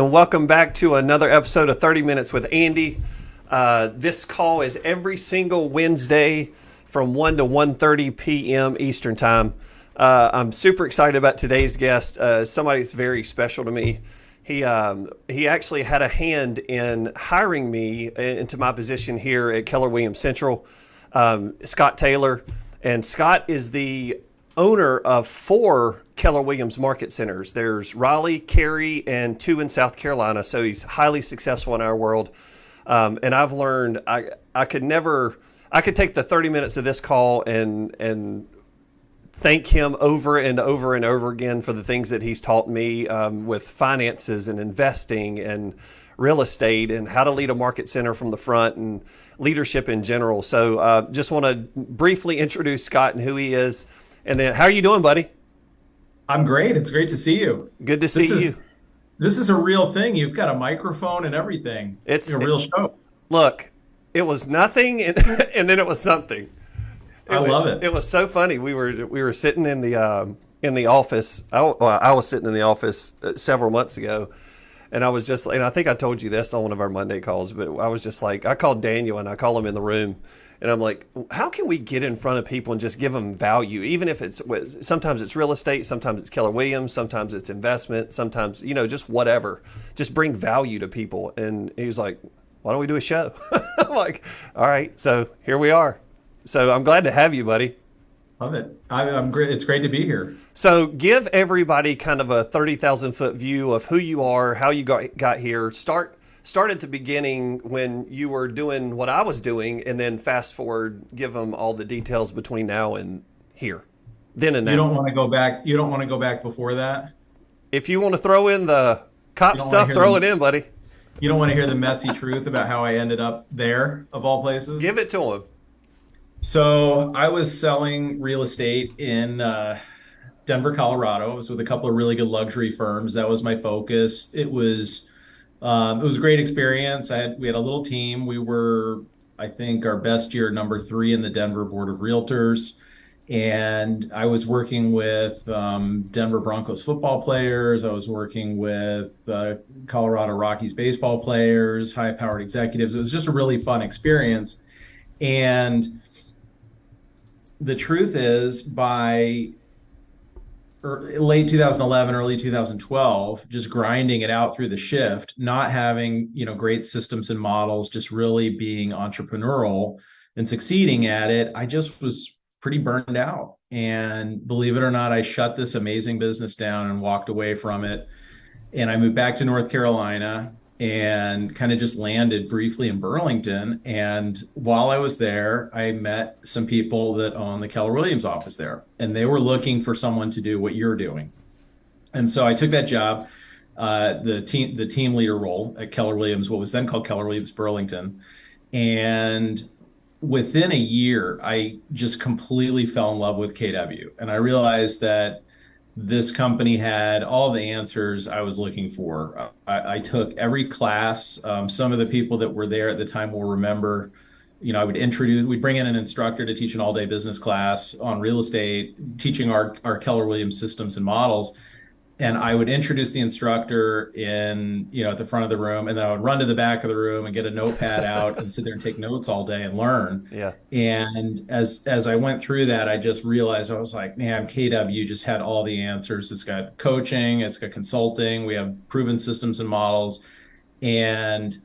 and welcome back to another episode of 30 Minutes with Andy. This call is every single Wednesday from 1 to 1:30 p.m. Eastern Time. I'm super excited about today's guest. Somebody that's very special to me. He actually had a hand in hiring me into my position here at Keller Williams Central, Scott Taylor. And Scott is the owner of 4 Keller Williams market centers. There's Raleigh, Cary, and 2 in South Carolina. So he's highly successful in our world. And I've learned I could take the 30 minutes of this call and thank him over and over and over again for the things that he's taught me with finances and investing and real estate and how to lead a market center from the front and leadership in general. So just want to briefly introduce Scott and who he is. And then, how are you doing, buddy? I'm great. It's great to see you. Good to see you. This is a real thing. You've got a microphone and everything. It's a real show. Look, it was nothing, and, and then it was something. I love it. It was so funny. We were sitting in the office. I was sitting in the office several months ago, and I was just, and I think I told you this on one of our Monday calls, but I was just like, I called Daniel and I call him in the room. And I'm like, how can we get in front of people and just give them value? Even if sometimes it's real estate, sometimes it's Keller Williams, sometimes it's investment, sometimes, just whatever. Just bring value to people. And he was like, why don't we do a show? I'm like, all right, so here we are. So I'm glad to have you, buddy. Love it. I'm great. It's great to be here. So give everybody kind of a 30,000 foot view of who you are, how you got here. Start at the beginning when you were doing what I was doing, and then fast forward, give them all the details between now and here. Then and now. You don't want to go back. You don't want to go back before that. If you want to throw in the cop stuff, throw it in, buddy. You don't want to hear the messy truth about how I ended up there, of all places? Give it to him. So I was selling real estate in Denver, Colorado. I was with a couple of really good luxury firms. That was my focus. It was a great experience. We had a little team. We were, I think, our best year, number 3 in the Denver Board of Realtors. And I was working with Denver Broncos football players. I was working with Colorado Rockies baseball players, high-powered executives. It was just a really fun experience. And the truth is, by late 2011, early 2012, just grinding it out through the shift, not having, great systems and models, just really being entrepreneurial and succeeding at it, I just was pretty burned out. And believe it or not, I shut this amazing business down and walked away from it. And I moved back to North Carolina and kind of just landed briefly in Burlington. And while I was there, I met some people that own the Keller Williams office there, and they were looking for someone to do what you're doing. And so I took that job, the team leader role at Keller Williams, what was then called Keller Williams Burlington. And within a year, I just completely fell in love with KW. And I realized that this company had all the answers I was looking for. I took every class. Some of the people that were there at the time will remember, we'd bring in an instructor to teach an all-day business class on real estate, teaching our Keller Williams systems and models. And I would introduce the instructor at the front of the room, and then I would run to the back of the room and get a notepad out and sit there and take notes all day and learn. Yeah. And as I went through that, I just realized, I was like, man, KW just had all the answers. It's got coaching, it's got consulting, we have proven systems and models. And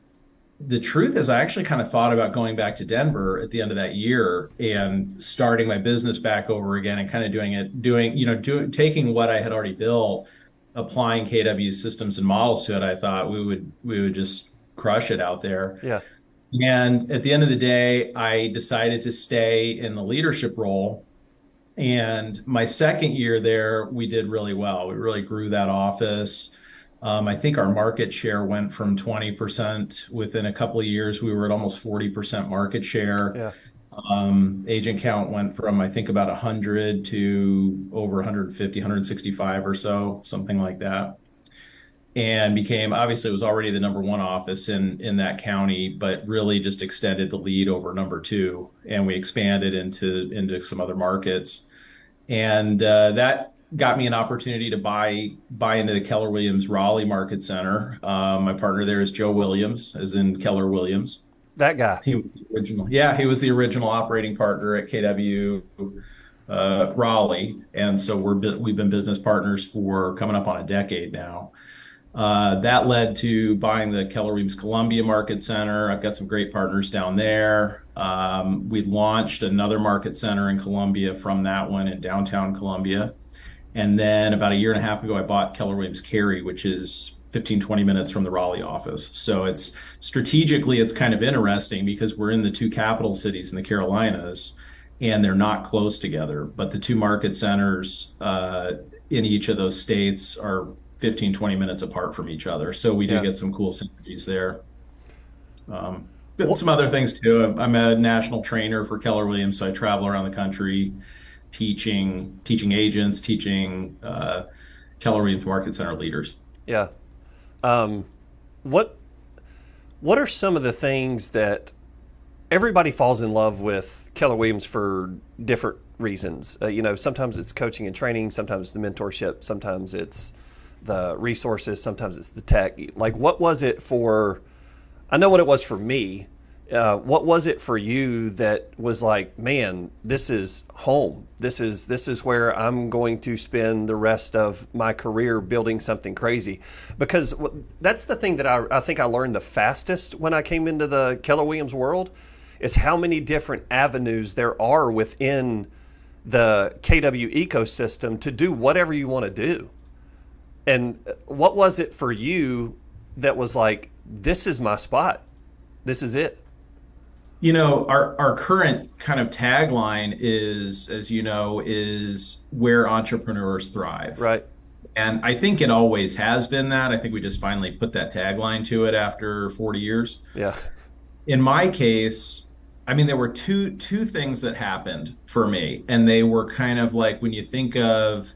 the truth is, I actually kind of thought about going back to Denver at the end of that year and starting my business back over again and kind of taking what I had already built, applying KW's systems and models to it. I thought we would just crush it out there. Yeah. And at the end of the day, I decided to stay in the leadership role. And my second year there, we did really well. We really grew that office. I think our market share went from 20% within a couple of years. We were at almost 40% market share. Yeah. Agent count went from, I think, about 100 to over 150, 165 or so, something like that. And obviously it was already the number 1 office in that county, but really just extended the lead over number 2. And we expanded into some other markets. And that got me an opportunity to buy into the Keller Williams Raleigh Market Center. My partner there is Joe Williams, as in Keller Williams. That guy. He was the original. Yeah, he was the original operating partner at KW Raleigh, and so we've been business partners for coming up on a decade now. That led to buying the Keller Williams Columbia Market Center. I've got some great partners down there. We launched another market center in Columbia from that one in downtown Columbia. And then about a year and a half ago, I bought Keller Williams Cary, which is 15, 20 minutes from the Raleigh office. So it's strategically, it's kind of interesting because we're in the two capital cities in the Carolinas and they're not close together. But the two market centers in each of those states are 15, 20 minutes apart from each other. So we do get some cool synergies there. Some other things too. I'm a national trainer for Keller Williams, so I travel around the country teaching agents, teaching Keller Williams Market Center leaders. Yeah. What are some of the things that everybody falls in love with Keller Williams for different reasons? Sometimes it's coaching and training, sometimes the mentorship, sometimes it's the resources, sometimes it's the tech. Like, what was it for? I know what it was for me. What was it for you that was like, man, this is home. This is where I'm going to spend the rest of my career building something crazy? Because that's the thing that I think I learned the fastest when I came into the Keller Williams world is how many different avenues there are within the KW ecosystem to do whatever you want to do. And what was it for you that was like, this is my spot? This is it? Our current kind of tagline is, as you know, is where entrepreneurs thrive. Right. And I think it always has been that. I think we just finally put that tagline to it after 40 years. Yeah. In my case, I mean, there were two things that happened for me, and they were kind of like when you think of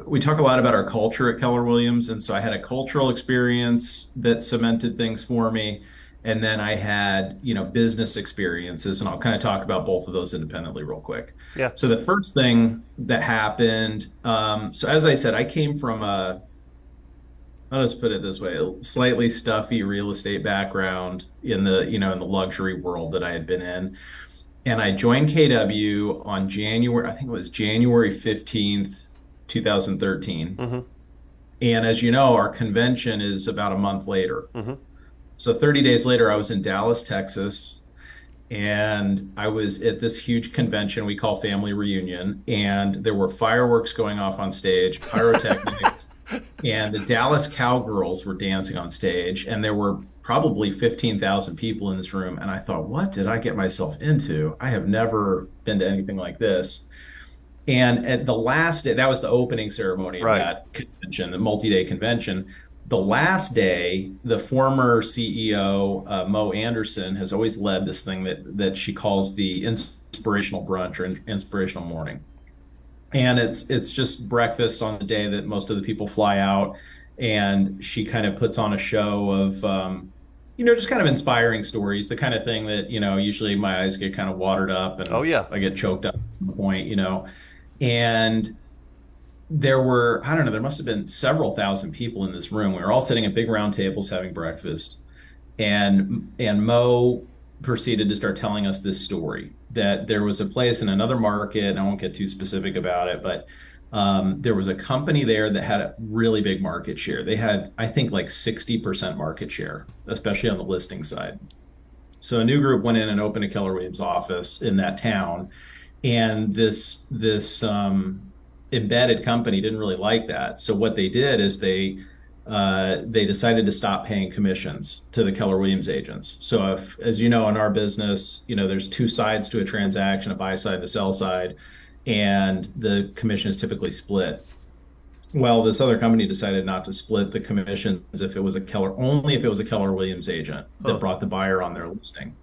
we talk a lot about our culture at Keller Williams, and so I had a cultural experience that cemented things for me, and then I had business experiences, and I'll kind of talk about both of those independently real quick. Yeah. So the first thing that happened, so as I said, I came from I'll just put it this way, a slightly stuffy real estate background in the luxury world that I had been in, and I joined KW on January 15th. 2013. Mm-hmm. And as you know, our convention is about a month later. Mm-hmm. So 30 days later, I was in Dallas, Texas, and I was at this huge convention we call Family Reunion, and there were fireworks going off on stage, pyrotechnics, and the Dallas Cowgirls were dancing on stage, and there were probably 15,000 people in this room. And I thought, what did I get myself into? I have never been to anything like this. And at the last day, that was the opening ceremony of that convention, the multi-day convention. The last day, the former CEO, Mo Anderson, has always led this thing that she calls the inspirational brunch or inspirational morning. And it's just breakfast on the day that most of the people fly out. And she kind of puts on a show of, just kind of inspiring stories, the kind of thing that, usually my eyes get kind of watered up and I get choked up at the point, And there were, I don't know, there must have been several thousand people in this room. We were all sitting at big round tables having breakfast. And Mo proceeded to start telling us this story, that there was a place in another market, and I won't get too specific about it, but there was a company there that had a really big market share. They had, I think, like 60% market share, especially on the listing side. So a new group went in and opened a Keller Williams office in that town. And this embedded company didn't really like that. So what they did is they decided to stop paying commissions to the Keller Williams agents. So if, as you know, in our business, there's two sides to a transaction, a buy side and a sell side, and the commission is typically split. Well, this other company decided not to split the commissions if it was only if it was a Keller Williams agent that brought the buyer on their listing.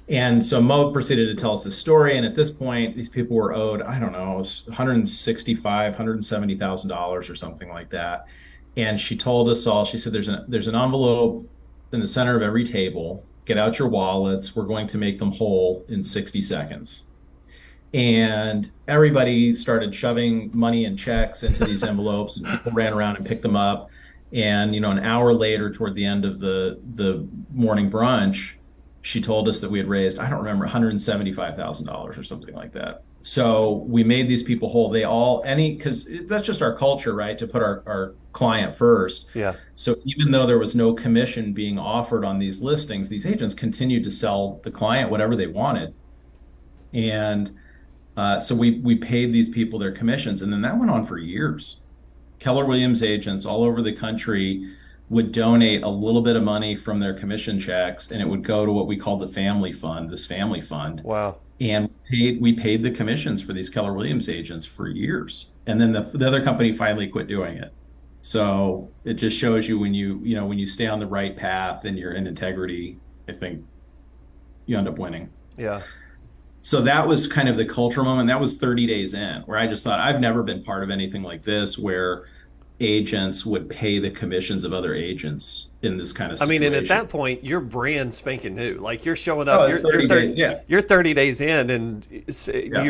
And so Mo proceeded to tell us this story. And at this point, these people were owed, I don't know, $165,000, $170,000 or something like that. And she told us all, she said, there's an envelope in the center of every table. Get out your wallets. We're going to make them whole in 60 seconds. And everybody started shoving money and checks into these envelopes, and people ran around and picked them up. And an hour later, toward the end of the morning brunch, she told us that we had raised, I don't remember, $175,000 or something like that. So we made these people whole. They all, because that's just our culture, right? To put our client first. Yeah. So even though there was no commission being offered on these listings, these agents continued to sell the client whatever they wanted. And so we paid these people their commissions, and then that went on for years. Keller Williams agents all over the country would donate a little bit of money from their commission checks, and it would go to what we called the family fund, this family fund. Wow. And we paid the commissions for these Keller Williams agents for years. And then the other company finally quit doing it. So it just shows you when you stay on the right path and you're in integrity, I think you end up winning. Yeah. So that was kind of the culture moment. That was 30 days in, where I just thought, I've never been part of anything like this, where agents would pay the commissions of other agents in this kind of situation. And at that point, you're brand spanking new. Like, you're showing Oh, up, you're 30 days in, and Yeah.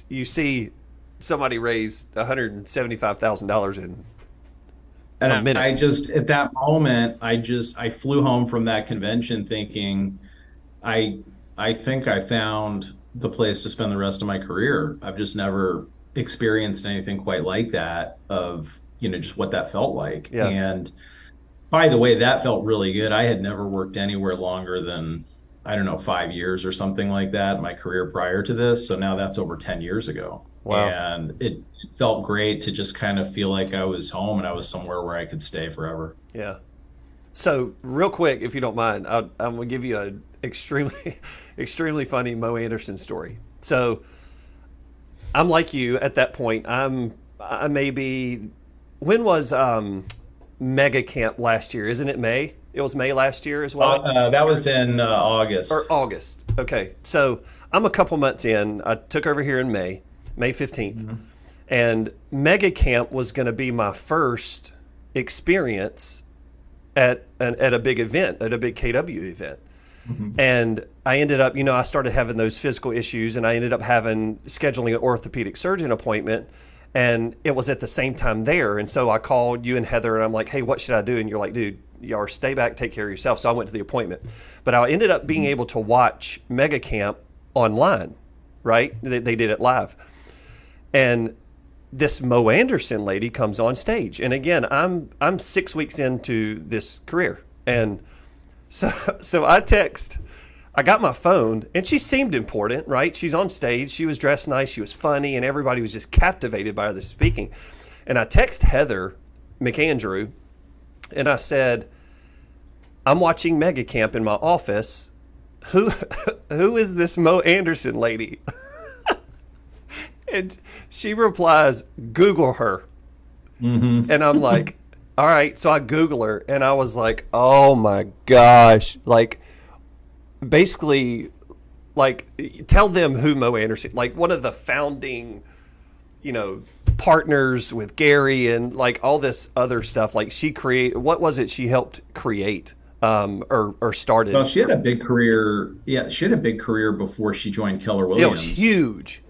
you see somebody raise $175,000 in a And minute. I just, at that moment, I flew home from that convention thinking, I think I found the place to spend the rest of my career. I've just never experienced anything quite like that, of, just what that felt like. Yeah. And by the way, that felt really good. I had never worked anywhere longer than, I don't know, 5 years or something like that in my career prior to this. So now that's over 10 years ago. Wow. And it felt great to just kind of feel like I was home and I was somewhere where I could stay forever. Yeah. So real quick, if you don't mind, I'm going to give you an extremely, extremely funny Mo Anderson story. So I'm like you at that point. I maybe, when was Mega Camp last year? Isn't it May? It was May last year as well? That was in August. Or August. Okay. So I'm a couple months in. I took over here in May 15th. Mm-hmm. And Mega Camp was going to be my first experience at a big event, at a big KW event. Mm-hmm. And I ended up, I started having those physical issues, and I ended up scheduling an orthopedic surgeon appointment, and it was at the same time there. And so I called you and Heather, and I'm like, hey, what should I do? And you're like, dude, stay back, take care of yourself. So I went to the appointment. But I ended up being able to watch Mega Camp online, right? They did it live. And this Mo Anderson lady comes on stage. And again, I'm 6 weeks into this career. And so I got my phone, and she seemed important, right? She's on stage. She was dressed nice. She was funny, and everybody was just captivated by her this speaking. And I text Heather McAndrew, and I said, I'm watching Mega Camp in my office. Who is this Mo Anderson lady? And she replies, Google her. Mm-hmm. And I'm like, all right. So I Google her, and I was like, oh my gosh. Like, basically, like, tell them who Mo Anderson, like one of the founding, partners with Gary and like all this other stuff. Like, what was it she helped create or started? Well, she had a big career. Yeah, she had a big career before she joined Keller It Williams. was huge.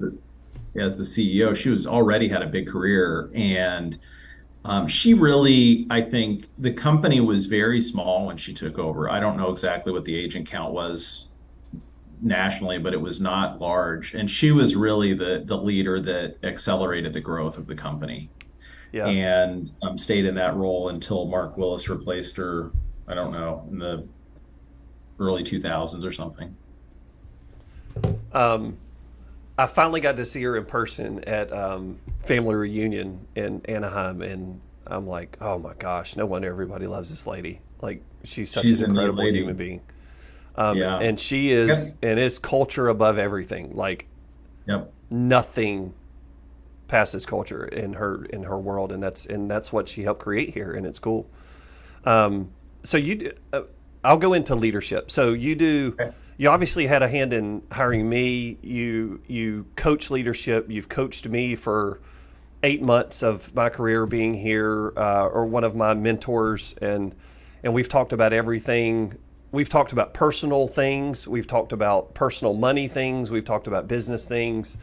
As the CEO. She was already had a big career, and she really, I think the company was very small when she took over. I don't know exactly what the agent count was nationally, but it was not large. And she was really the leader that accelerated the growth of the company. Yeah. And stayed in that role until Mark Willis replaced her, I don't know, in the early 2000s or something. I finally got to see her in person at family reunion in Anaheim, and I'm like, oh my gosh, no wonder everybody loves this lady. Like, she's an incredible human being. Yeah. And she is, and is culture above everything. Like, Yep. Nothing passes culture in her world, and that's what she helped create here, and it's cool. So I'll go into leadership. So you do. Okay. You obviously had a hand in hiring me. You coach leadership. You've coached me for 8 months of my career being here, or one of my mentors, and we've talked about everything. We've talked about personal things. We've talked about personal money things. We've talked about business things.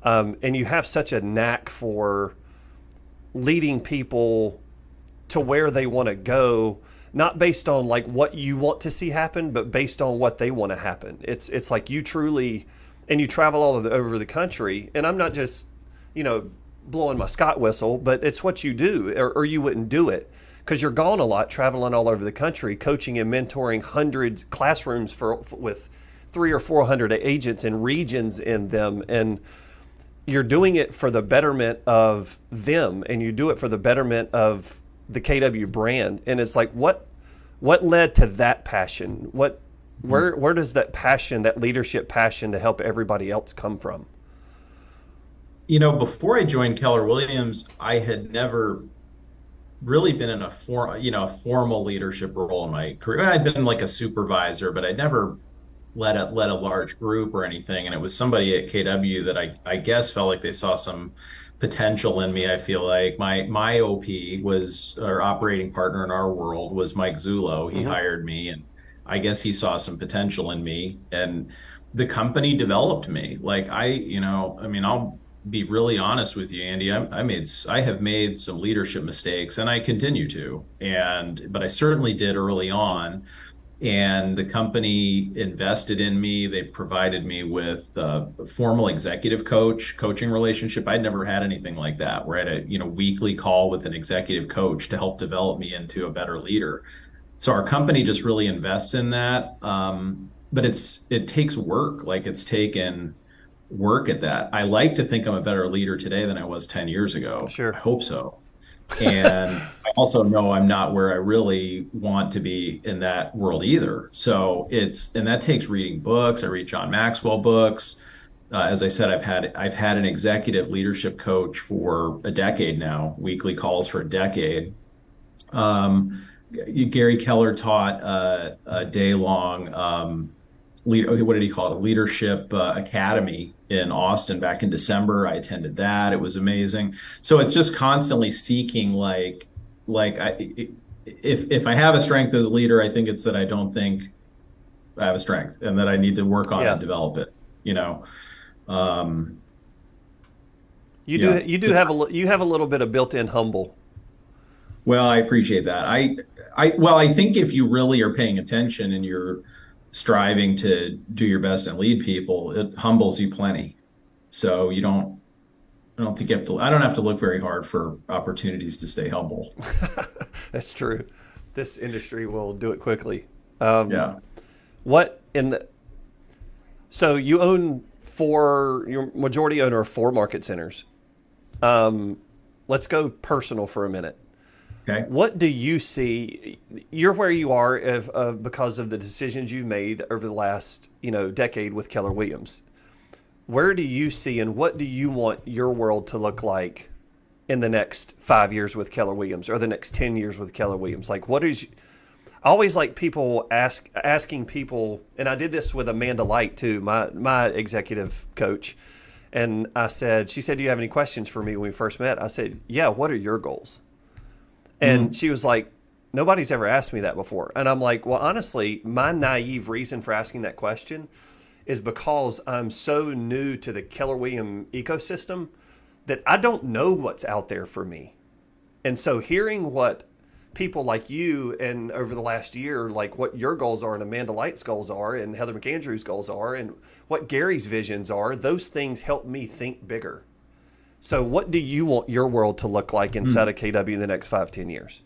And you have such a knack for leading people to where they want to go, not based on like what you want to see happen, but based on what they want to happen. It's like you truly, and you travel over the country, and I'm not just, blowing my Scott whistle, but it's what you do, or you wouldn't do it, because you're gone a lot, traveling all over the country, coaching and mentoring hundreds classrooms with 300 or 400 agents and regions in them, and you're doing it for the betterment of them, and you do it for the betterment of the KW brand. And it's like, what led to that passion? Where does that passion, that leadership passion to help everybody else come from? Before I joined Keller Williams, I had never really been in a formal leadership role in my career. I'd been like a supervisor, but I'd never led a large group or anything. And it was somebody at KW that I guess felt like they saw some potential in me. I feel like my OP was, our operating partner in our world was Mike Zullo. He hired me, and I guess he saw some potential in me, and the company developed me. Like I'll be really honest with you, Andy. I have made some leadership mistakes, and I continue to, but I certainly did early on. And the company invested in me. They provided me with a formal executive coaching relationship. I'd never had anything like that. We're at a weekly call with an executive coach to help develop me into a better leader. So our company just really invests in that. But it takes work. Like, it's taken work at that. I like to think I'm a better leader today than I was 10 years ago. Sure. I hope so. And I also know I'm not where I really want to be in that world either. So and that takes reading books. I read John Maxwell books. As I said, I've had an executive leadership coach for a decade now, weekly calls for a decade. Gary Keller taught a day-long what did he call it? A leadership academy in Austin back in December. I attended that. It was amazing. So it's just constantly seeking, if I have a strength as a leader, I think it's that I don't think I have a strength, and that I need to work on and develop it. You have a little bit of built-in humble. Well, I appreciate that. I think if you really are paying attention and you're striving to do your best and lead people, it humbles you plenty. So I don't have to look very hard for opportunities to stay humble. That's true. This industry will do it quickly. Yeah. So you're majority owner of 4 market centers. Let's go personal for a minute. Okay. What do you see? You're where you are because of the decisions you've made over the last decade with Keller Williams. Where do you see, and what do you want your world to look like in the next 5 years with Keller Williams, or the next 10 years with Keller Williams? Like, I always like people asking people, and I did this with Amanda Light too, my executive coach. And she said, "Do you have any questions for me when we first met?" I said, "Yeah, what are your goals?" And she was like, "Nobody's ever asked me that before." And I'm like, well, honestly, my naive reason for asking that question is because I'm so new to the Keller Williams ecosystem that I don't know what's out there for me. And so hearing what people like you, and over the last year, like what your goals are and Amanda Light's goals are and Heather McAndrews' goals are and what Gary's visions are, those things help me think bigger. So what do you want your world to look like inside of KW in the next 5-10 years?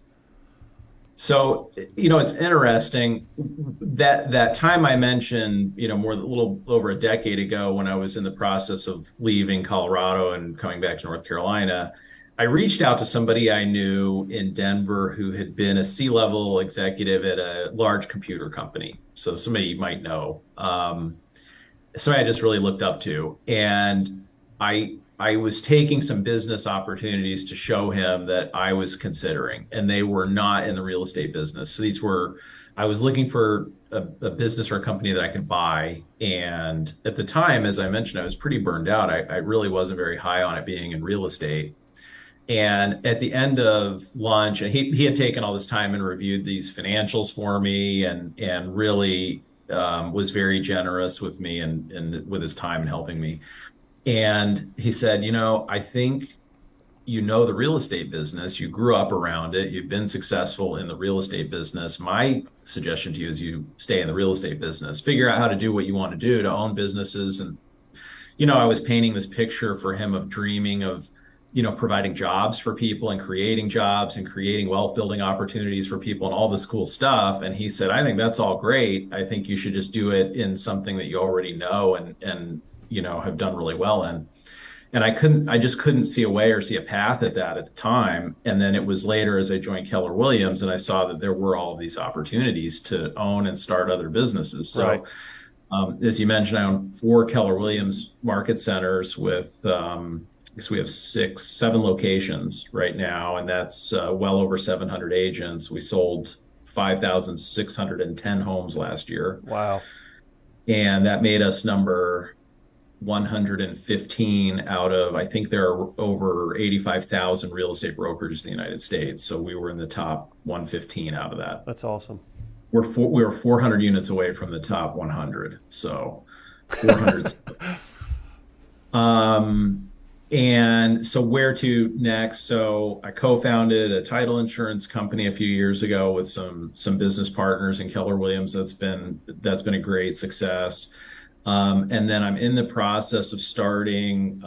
So, it's interesting that time I mentioned, a little over a decade ago, when I was in the process of leaving Colorado and coming back to North Carolina, I reached out to somebody I knew in Denver who had been a C-level executive at a large computer company. So somebody you might know. Somebody I just really looked up to. And I was taking some business opportunities to show him that I was considering, and they were not in the real estate business. So I was looking for a business or a company that I could buy. And at the time, as I mentioned, I was pretty burned out. I really wasn't very high on it being in real estate. And at the end of lunch, and he had taken all this time and reviewed these financials for me, and really was very generous with me and with his time and helping me. And he said, I think the real estate business, you grew up around it, you've been successful in the real estate business. My suggestion to you is you stay in the real estate business, figure out how to do what you want to do to own businesses. And, I was painting this picture for him of dreaming of, providing jobs for people and creating jobs and creating wealth building opportunities for people and all this cool stuff. And he said, I think that's all great. I think you should just do it in something that you already know and, have done really well in. And I just couldn't see a way or see a path at that at the time. And then it was later as I joined Keller Williams and I saw that there were all of these opportunities to own and start other businesses. So, Right. as you mentioned, I own 4 Keller Williams market centers with, I guess we have 7 locations right now, and that's well over 700 agents. We sold 5,610 homes last year, Wow. and that made us number 115 out of, I think there are over 85,000 real estate brokerages in the United States. So we were in the top 115 out of that. That's awesome. We were 400 units away from the top 100. So 400. And so where to next? So I co-founded a title insurance company a few years ago with some business partners in Keller Williams. That's been a great success. And then I'm in the process of starting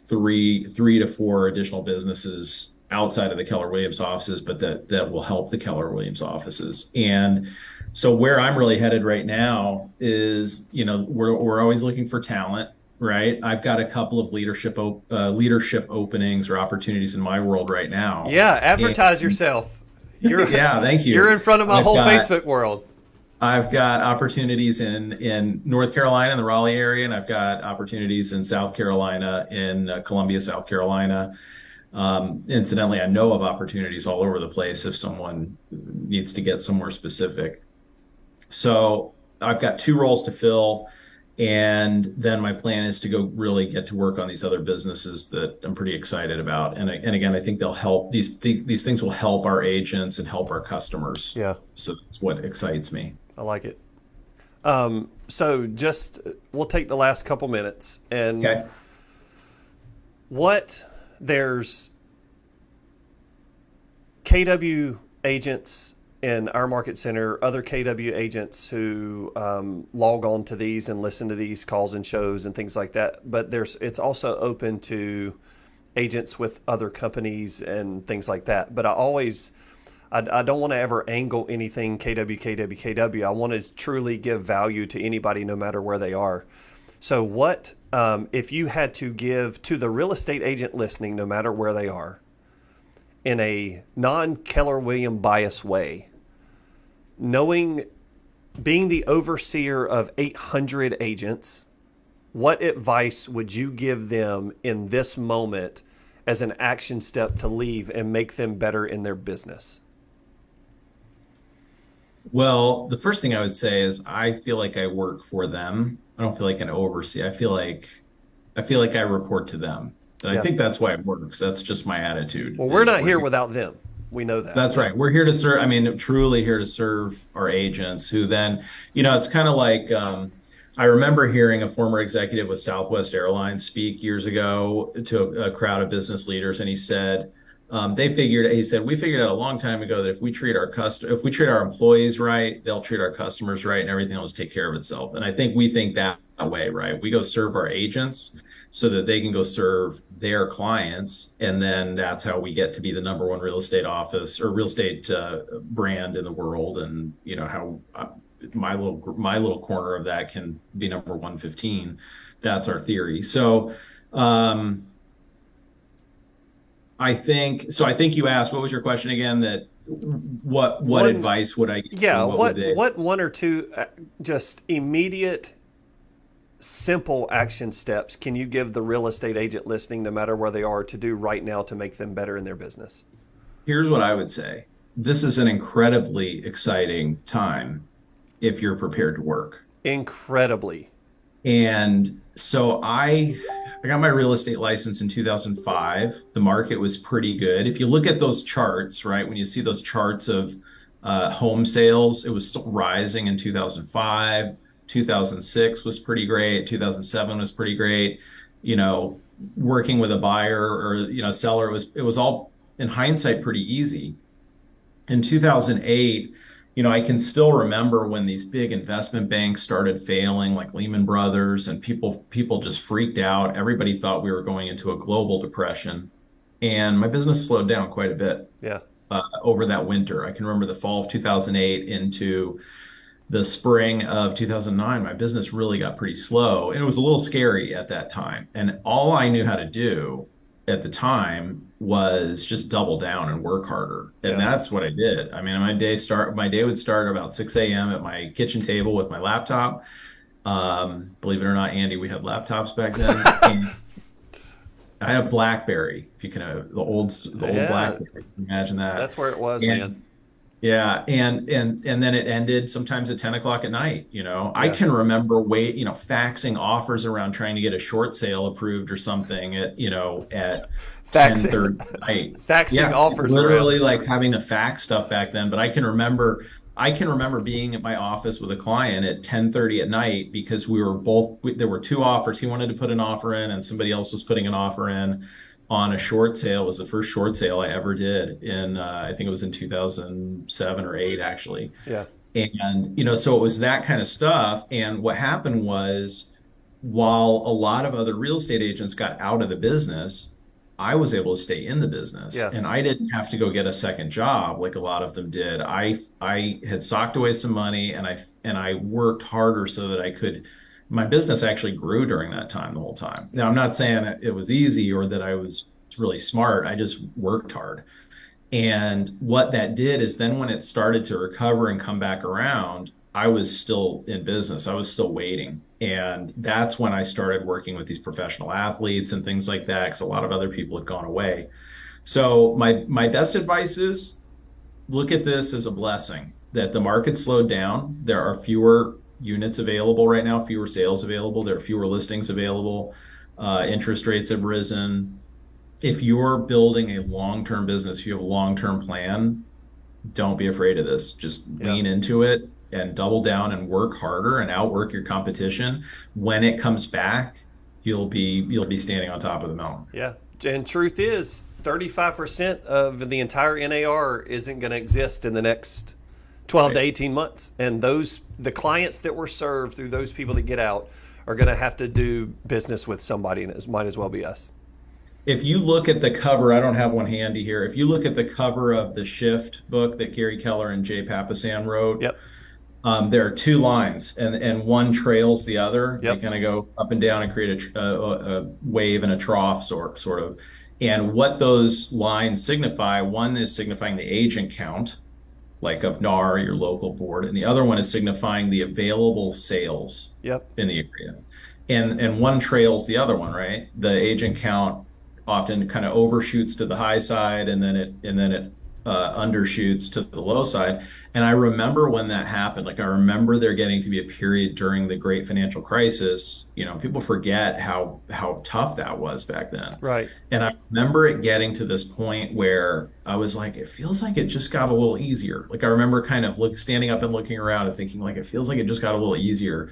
3 to 4 additional businesses outside of the Keller Williams offices, but that will help the Keller Williams offices. And so where I'm really headed right now is, we're always looking for talent, right? I've got a couple of leadership openings or opportunities in my world right now. Yeah, advertise yourself. Yeah, thank you. You're in front of my whole Facebook world. I've got opportunities in North Carolina, in the Raleigh area, and I've got opportunities in South Carolina, in Columbia, South Carolina. Incidentally, I know of opportunities all over the place if someone needs to get somewhere specific. So I've got 2 roles to fill, and then my plan is to go really get to work on these other businesses that I'm pretty excited about. And again, I think they'll help. These things will help our agents and help our customers. Yeah. So that's what excites me. I like it. So we'll take the last couple minutes and Okay. There's KW agents in our market center, other KW agents who log on to these and listen to these calls and shows and things like that. But it's also open to agents with other companies and things like that. But I don't want to ever angle anything KW. I want to truly give value to anybody, no matter where they are. So what, if you had to give to the real estate agent listening, no matter where they are, in a non-Keller Williams bias way, being the overseer of 800 agents, what advice would you give them in this moment as an action step to leave and make them better in their business? Well, the first thing I would say is I feel like I work for them. I don't feel like an overseer. I feel like I report to them. And Yeah. I think that's why it works. That's just my attitude. Well, we're not here without them. We know that. That's right. We're here to serve. I mean, truly here to serve our agents who then, it's kind of like, I remember hearing a former executive with Southwest Airlines speak years ago to a crowd of business leaders. And he said, we figured out a long time ago that if we treat our employees right, they'll treat our customers right, and everything will just take care of itself. And I think we think that way, right? We go serve our agents so that they can go serve their clients, and then that's how we get to be the number 1 real estate office or real estate brand in the world. And how my little corner of that can be number 115. That's our theory. So. I think you asked, what was your question again? That what advice would I give? Yeah, what 1 or 2 just immediate, simple action steps can you give the real estate agent listening, no matter where they are, to do right now to make them better in their business? Here's what I would say. This is an incredibly exciting time if you're prepared to work. Incredibly. And so I got my real estate license in 2005. The market was pretty good. If you look at those charts, right, when you see those charts of home sales, it was still rising in 2005. 2006 was pretty great. 2007 was pretty great. working with a buyer or, seller. It was all in hindsight pretty easy. In 2008, I can still remember when these big investment banks started failing, like Lehman Brothers, and people just freaked out. Everybody thought we were going into a global depression, and my business slowed down quite a bit Yeah. over that winter. I can remember the fall of 2008 into the spring of 2009. My business really got pretty slow, and it was a little scary at that time. And all I knew how to do at the time was just double down and work harder. And Yeah. that's what I did. I mean, my day would start about 6 a.m. at my kitchen table with my laptop. Believe it or not, Andy, we had laptops back then. And I had a BlackBerry, if you can, the old Yeah. BlackBerry. Imagine that. That's where it was, And man. yeah, and then it ended sometimes at 10 o'clock at night. I Yeah. can remember faxing offers around trying to get a short sale approved or something at Faxing. 10:30 at night. Faxing Yeah, offers literally around. like having to fax stuff back then. But I can remember being at my office with a client at 10:30 at night because there were two offers. He wanted to put an offer in, and somebody else was putting an offer in on a short sale. It was the first short sale I ever did in, I think it was in 2007 or 8, actually. Yeah. And, so it was that kind of stuff. And what happened was, while a lot of other real estate agents got out of the business, I was able to stay in the business, Yeah. and I didn't have to go get a second job like a lot of them did. I had socked away some money, and I worked harder so that my business actually grew during that time, the whole time. Now, I'm not saying it was easy or that I was really smart. I just worked hard. And what that did is, then when it started to recover and come back around, I was still in business. I was still waiting. And that's when I started working with these professional athletes and things like that, because a lot of other people had gone away. So my best advice is, look at this as a blessing that the market slowed down. There are fewer units available right now, fewer sales available. There are fewer listings available. Interest rates have risen. If you're building a long-term business, if you have a long-term plan, don't be afraid of this. Just lean into it and double down and work harder and outwork your competition. When it comes back, you'll be standing on top of the mountain. Yeah. And truth is, 35% of the entire NAR isn't going to exist in the next 12 to 18 months. And the clients that were served through those people that get out are going to have to do business with somebody, and it might as well be us. If you look at the cover, I don't have one handy here. If you look at the cover of the Shift book that Gary Keller and Jay Papasan wrote, Yep. There are two lines, and one trails the other. Yep. They kind of go up and down and create a wave and a trough, sort of. And what those lines signify, one is signifying the agent count, like of NAR, your local board, and the other one is signifying the available sales Yep. in the area. And one trails the other one, right? The agent count often kind of overshoots to the high side, and then it undershoots to the low side. And I remember when that happened. Like, I remember there getting to be a period during the great financial crisis. People forget how tough that was back then. Right. And I remember it getting to this point where I was like, it feels like it just got a little easier. Like, I remember kind of standing up and looking around and thinking, like, it feels like it just got a little easier.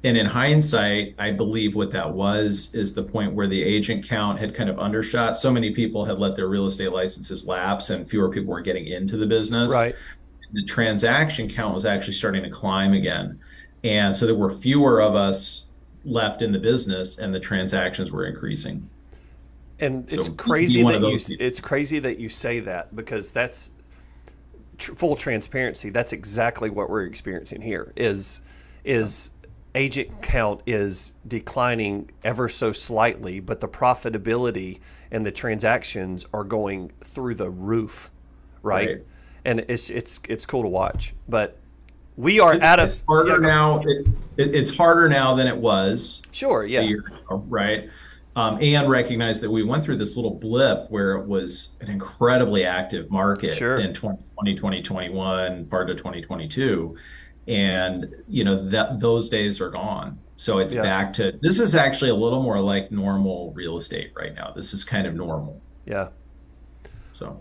And in hindsight, I believe what that is the point where the agent count had kind of undershot. So many people had let their real estate licenses lapse, and fewer people were getting into the business. Right. The transaction count was actually starting to climb again. And so there were fewer of us left in the business, and the transactions were increasing. And it's So crazy be one that of you those people. it's crazy that you say that, because that's full transparency. That's exactly what we're experiencing here. Is agent count is declining ever so slightly, but the profitability and the transactions are going through the roof, right? Right. And it's cool to watch. But we are It's harder now. It's harder now than it was Sure, a yeah. year ago, right? And recognize that we went through this little blip where it was an incredibly active market Sure. in 2020, 2021, part of 2022. And, those days are gone. So it's Yeah. back to, this is actually a little more like normal real estate right now. This is kind of normal. Yeah. So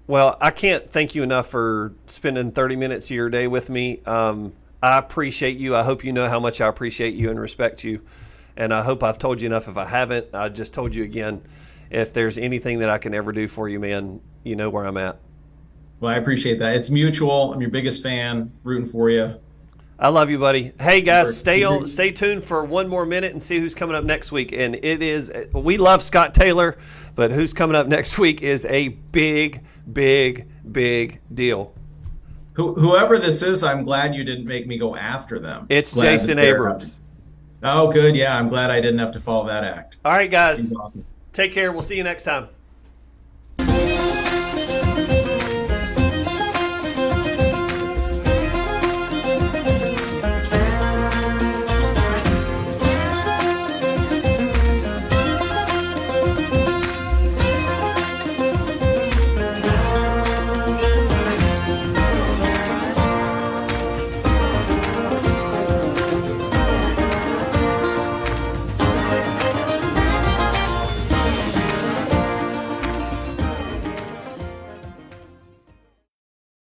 Well, I can't thank you enough for spending 30 minutes of your day with me. I appreciate you. I hope you know how much I appreciate you and respect you. And I hope I've told you enough. If I haven't, I just told you again. If there's anything that I can ever do for you, man, you know where I'm at. Well, I appreciate that. It's mutual. I'm your biggest fan, rooting for you. I love you, buddy. Hey guys, stay tuned for one more minute and see who's coming up next week. And it is, we love Scott Taylor, but who's coming up next week is a big, big, big deal. Whoever this is, I'm glad you didn't make me go after them. It's Glad Jason that they're- Abrams. Oh, good. Yeah, I'm glad I didn't have to follow that act. All right, guys, He's awesome. take care. We'll see you next time.